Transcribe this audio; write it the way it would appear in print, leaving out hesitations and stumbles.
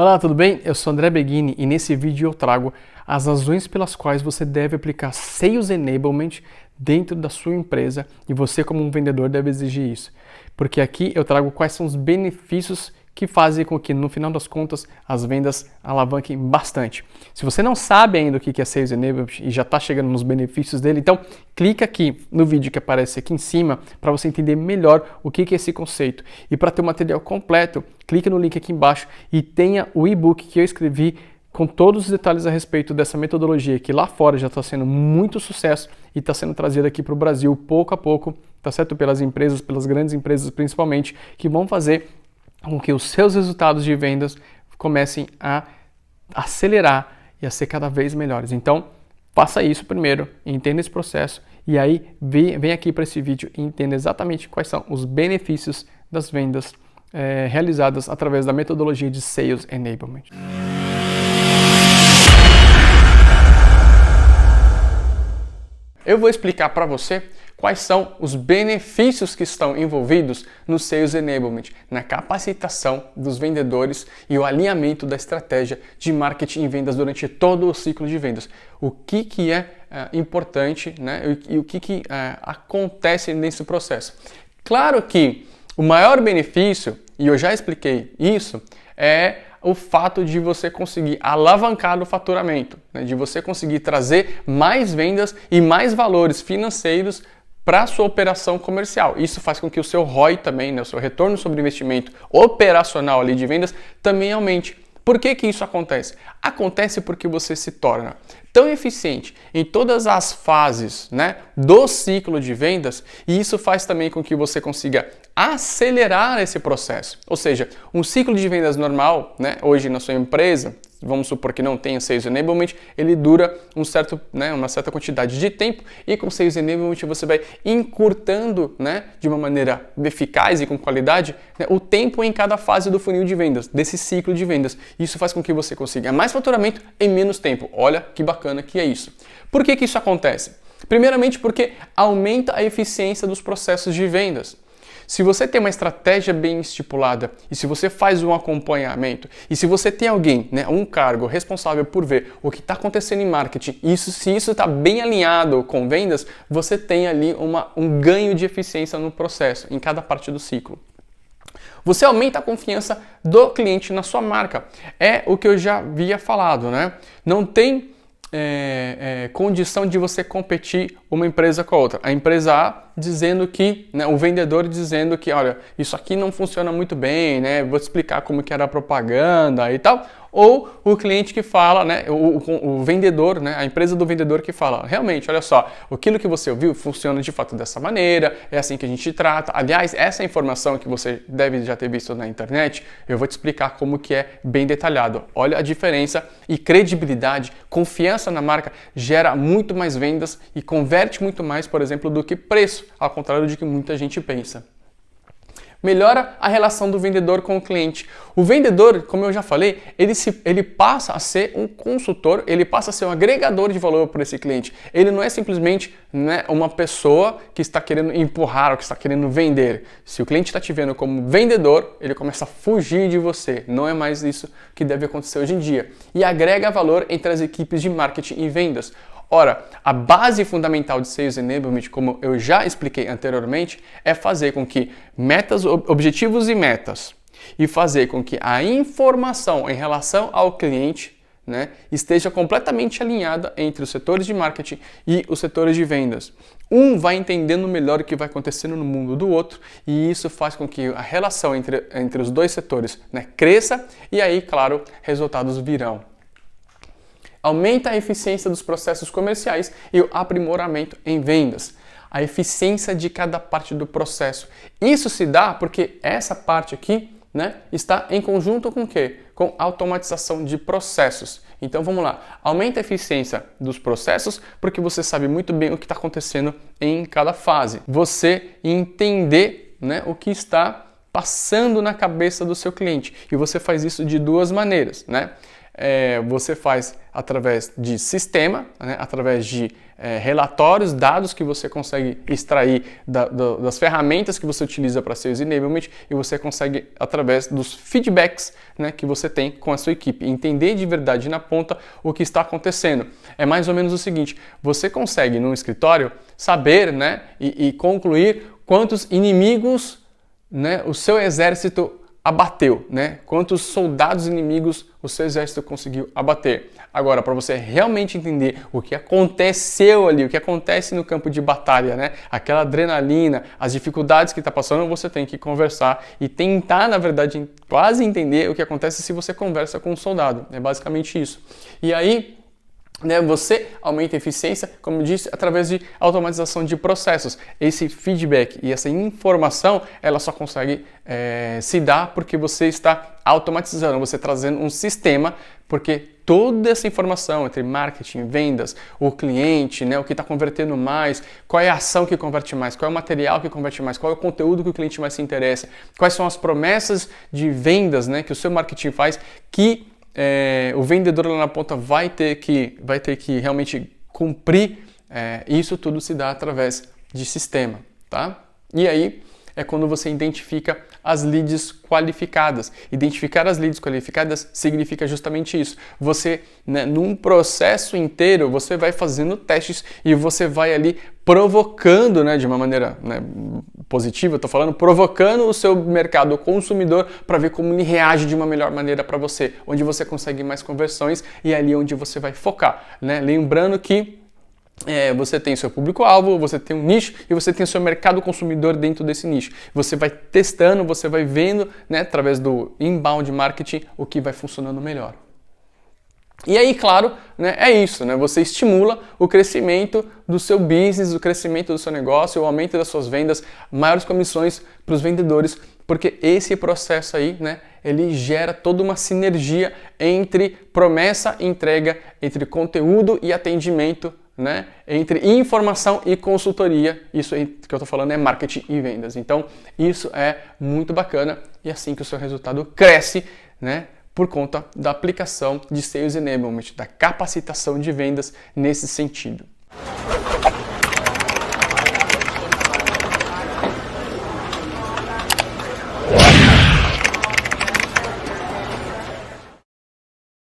Olá, tudo bem? Eu sou André Beghini e nesse vídeo eu trago as razões pelas quais você deve aplicar Sales Enablement dentro da sua empresa e você como um vendedor deve exigir isso. Porque aqui eu trago quais são os benefícios que fazem com que no final das contas as vendas alavanquem bastante. Se você não sabe ainda o que é Sales Enablement e já está chegando nos benefícios dele, então clica aqui no vídeo que aparece aqui em cima para você entender melhor o que é esse conceito. E para ter o material completo, clique no link aqui embaixo e tenha o e-book que eu escrevi com todos os detalhes a respeito dessa metodologia que lá fora já está sendo muito sucesso e está sendo trazida aqui para o Brasil pouco a pouco, tá certo? Pelas empresas, pelas grandes empresas principalmente, que vão fazer com que os seus resultados de vendas comecem a acelerar e a ser cada vez melhores. Então, faça isso primeiro, entenda esse processo e aí vem aqui para esse vídeo e entenda exatamente quais são os benefícios das vendas realizadas através da metodologia de Sales Enablement. Eu vou explicar para você quais são os benefícios que estão envolvidos no Sales Enablement, na capacitação dos vendedores e o alinhamento da estratégia de marketing e vendas durante todo o ciclo de vendas. O que é importante, né, e o que acontece nesse processo. Claro que o maior benefício, e eu já expliquei isso, é o fato de você conseguir alavancar o faturamento, né? De você conseguir trazer mais vendas e mais valores financeiros para a sua operação comercial. Isso faz com que o seu ROI também, né, o seu retorno sobre investimento operacional ali de vendas, também aumente. Por que isso acontece? Acontece porque você se torna tão eficiente em todas as fases, né, do ciclo de vendas, e isso faz também com que você consiga acelerar esse processo. Ou seja, um ciclo de vendas normal, né, hoje na sua empresa, vamos supor que não tenha Sales Enablement, ele dura uma certa quantidade de tempo, e com Sales Enablement você vai encurtando, né, de uma maneira eficaz e com qualidade, né, o tempo em cada fase do funil de vendas, desse ciclo de vendas. Isso faz com que você consiga mais faturamento em menos tempo. Olha que bacana que é isso. Por que isso acontece? Primeiramente porque aumenta a eficiência dos processos de vendas. Se você tem uma estratégia bem estipulada e se você faz um acompanhamento e se você tem alguém, né, um cargo responsável por ver o que está acontecendo em marketing, se isso está bem alinhado com vendas, você tem ali um ganho de eficiência no processo, em cada parte do ciclo. Você aumenta a confiança do cliente na sua marca. É o que eu já havia falado, né? Não tem condição de você competir uma empresa com a outra. A empresa A dizendo que, né, o vendedor dizendo que, olha, isso aqui não funciona muito bem, né, vou te explicar como que era a propaganda e tal, ou o cliente que fala, né, o vendedor, né, a empresa do vendedor que fala, realmente, olha só, aquilo que você ouviu funciona de fato dessa maneira, é assim que a gente trata. Aliás, essa informação que você deve já ter visto na internet, eu vou te explicar como que é bem detalhado. Olha a diferença e credibilidade, confiança na marca gera muito mais vendas e converte muito mais, por exemplo, do que preço, ao contrário de que muita gente pensa. Melhora a relação do vendedor com o cliente. O vendedor, como eu já falei, ele passa a ser um consultor, ele passa a ser um agregador de valor para esse cliente. Ele não é simplesmente, né, uma pessoa que está querendo empurrar ou que está querendo vender. Se o cliente está te vendo como vendedor, ele começa a fugir de você. Não é mais isso que deve acontecer hoje em dia. E agrega valor entre as equipes de marketing e vendas. Ora, a base fundamental de Sales Enablement, como eu já expliquei anteriormente, é fazer com que objetivos e metas, e fazer com que a informação em relação ao cliente, né, esteja completamente alinhada entre os setores de marketing e os setores de vendas. Um vai entendendo melhor o que vai acontecendo no mundo do outro, e isso faz com que a relação entre os dois setores, né, cresça, e aí, claro, resultados virão. Aumenta a eficiência dos processos comerciais e o aprimoramento em vendas. A eficiência de cada parte do processo. Isso se dá porque essa parte aqui, né, está em conjunto com o quê? Com automatização de processos. Então vamos lá. Aumenta a eficiência dos processos porque você sabe muito bem o que está acontecendo em cada fase. Você entender, né, o que está passando na cabeça do seu cliente. E você faz isso de duas maneiras, né? você faz através de sistema, né, através de relatórios, dados que você consegue extrair das ferramentas que você utiliza para Sales Enablement, e você consegue, através dos feedbacks, né, que você tem com a sua equipe, entender de verdade na ponta o que está acontecendo. É mais ou menos o seguinte: você consegue, num escritório, saber, né, e concluir quantos inimigos, né, o seu exército abateu, né? Quantos soldados inimigos o seu exército conseguiu abater. Agora, para você realmente entender o que aconteceu ali, o que acontece no campo de batalha, né? Aquela adrenalina, as dificuldades que está passando, você tem que conversar e tentar, na verdade, quase entender o que acontece se você conversa com um soldado. É basicamente isso. E aí, né, você aumenta a eficiência, como eu disse, através de automatização de processos. Esse feedback e essa informação, ela só consegue se dar porque você está automatizando, você trazendo um sistema, porque toda essa informação entre marketing, vendas, o cliente, né, o que está convertendo mais, qual é a ação que converte mais, qual é o material que converte mais, qual é o conteúdo que o cliente mais se interessa, quais são as promessas de vendas, né, que o seu marketing faz, que o vendedor lá na ponta vai ter que realmente cumprir. Isso tudo se dá através de sistema, tá? E aí é quando você identifica as leads qualificadas. Identificar as leads qualificadas significa justamente isso. Você, né, num processo inteiro, você vai fazendo testes e você vai ali provocando, né, de uma maneira, né, positiva, eu estou falando, provocando o seu mercado, o consumidor, para ver como ele reage de uma melhor maneira para você, onde você consegue mais conversões, e é ali onde você vai focar, né? Lembrando que você tem seu público-alvo, você tem um nicho e você tem o seu mercado consumidor dentro desse nicho. Você vai testando, você vai vendo, né, através do inbound marketing, o que vai funcionando melhor. E aí, claro, né, é isso, né? Você estimula o crescimento do seu business, o crescimento do seu negócio, o aumento das suas vendas, maiores comissões para os vendedores, porque esse processo aí, né, ele gera toda uma sinergia entre promessa e entrega, entre conteúdo e atendimento, né, entre informação e consultoria. Isso aí que eu estou falando é marketing e vendas. Então, isso é muito bacana e é assim que o seu resultado cresce, né, por conta da aplicação de Sales Enablement, da capacitação de vendas nesse sentido.